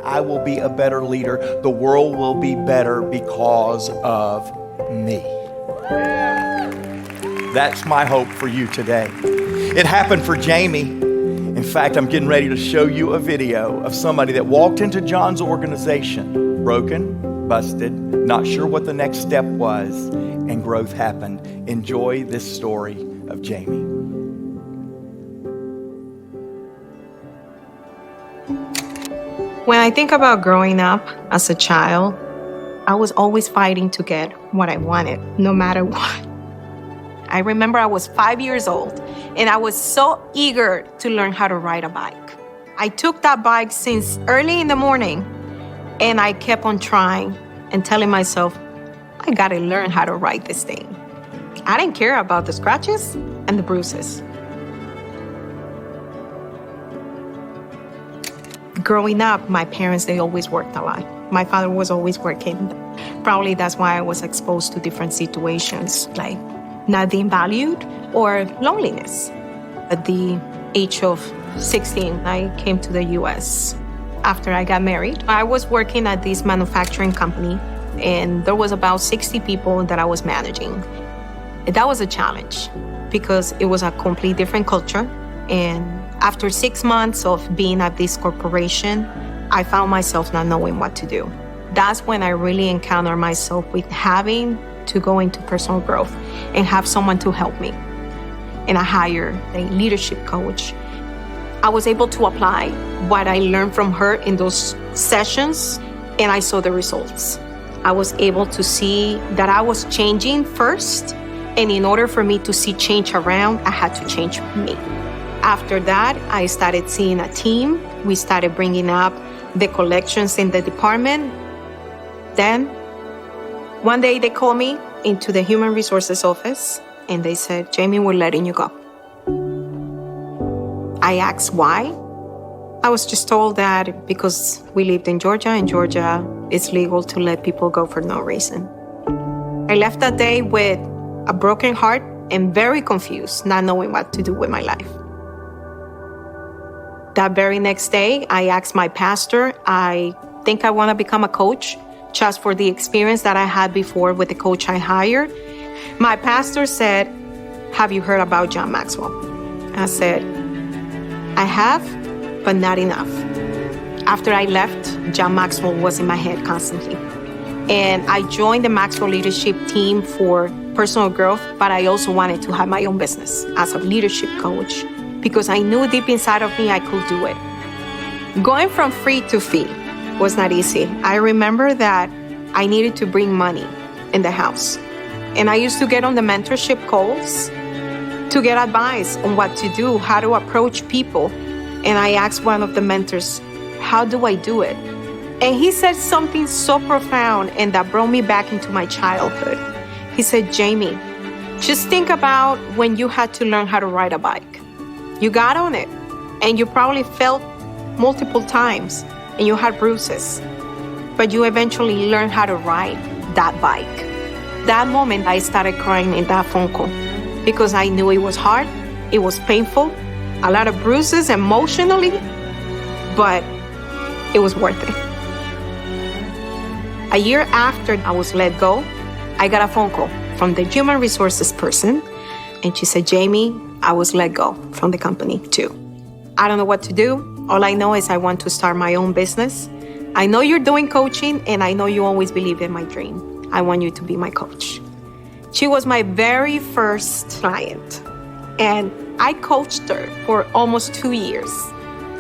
I will be a better leader. The world will be better because of me. That's my hope for you today. It happened for Jeimy. In fact, I'm getting ready to show you a video of somebody that walked into John's organization, broken, busted, not sure what the next step was, and growth happened. Enjoy this story of Jeimy. When I think about growing up as a child, I was always fighting to get what I wanted, no matter what. I remember I was 5 years old, and I was so eager to learn how to ride a bike. I took that bike since early in the morning, and I kept on trying and telling myself, I gotta learn how to ride this thing. I didn't care about the scratches and the bruises. Growing up, my parents, they always worked a lot. My father was always working. Probably that's why I was exposed to different situations, like not being valued or loneliness. At the age of 16, I came to the US. After I got married, I was working at this manufacturing company, and there was about 60 people that I was managing. That was a challenge because it was a completely different culture. And after 6 months of being at this corporation, I found myself not knowing what to do. That's when I really encountered myself with having to go into personal growth and have someone to help me. And I hired a leadership coach. I was able to apply what I learned from her in those sessions, and I saw the results. I was able to see that I was changing first, and in order for me to see change around, I had to change me. After that, I started seeing a team. We started bringing up the collections in the department. Then, one day they called me into the human resources office, and they said, Jeimy, we're letting you go. I asked why. I was just told that because we lived in Georgia, and Georgia it's legal to let people go for no reason. I left that day with a broken heart and very confused, not knowing what to do with my life. That very next day, I asked my pastor, I think I want to become a coach just for the experience that I had before with the coach I hired. My pastor said, have you heard about John Maxwell? I said, I have, but not enough. After I left, John Maxwell was in my head constantly. And I joined the Maxwell leadership team for personal growth, but I also wanted to have my own business as a leadership coach because I knew deep inside of me I could do it. Going from free to fee was not easy. I remember that I needed to bring money in the house. And I used to get on the mentorship calls to get advice on what to do, how to approach people. And I asked one of the mentors, how do I do it? And he said something so profound and that brought me back into my childhood. He said, Jeimy, just think about when you had to learn how to ride a bike. You got on it and you probably fell multiple times and you had bruises, but you eventually learned how to ride that bike. That moment I started crying in that phone call because I knew it was hard, it was painful, a lot of bruises emotionally, but it was worth it. A year after I was let go, I got a phone call from the human resources person, and she said, Jeimy, I was let go from the company too. I don't know what to do. All I know is I want to start my own business. I know you're doing coaching, and I know you always believe in my dream. I want you to be my coach. She was my very first client, and I coached her for almost 2 years.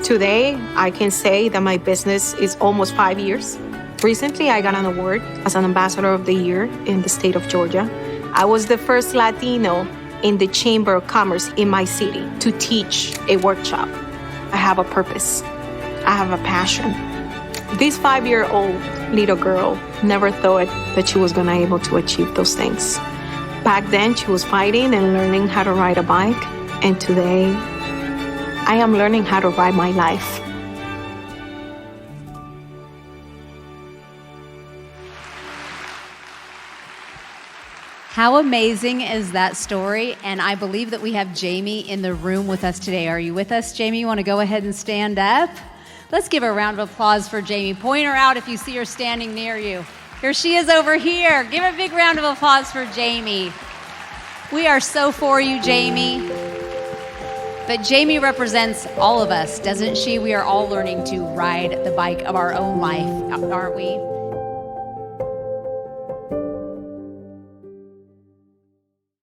Today, I can say that my business is almost 5 years. Recently, I got an award as an Ambassador of the Year in the state of Georgia. I was the first Latino in the Chamber of Commerce in my city to teach a workshop. I have a purpose. I have a passion. This 5-year-old little girl never thought that she was going to be able to achieve those things. Back then, she was fighting and learning how to ride a bike. And today, I am learning how to ride my life. How amazing is that story? And I believe that we have Jeimy in the room with us today. Are you with us, Jeimy? You want to go ahead and stand up? Let's give a round of applause for Jeimy. Point her out if you see her standing near you. Here she is over here. Give a big round of applause for Jeimy. We are so for you, Jeimy. But Jeimy represents all of us, doesn't she? We are all learning to ride the bike of our own life, aren't we?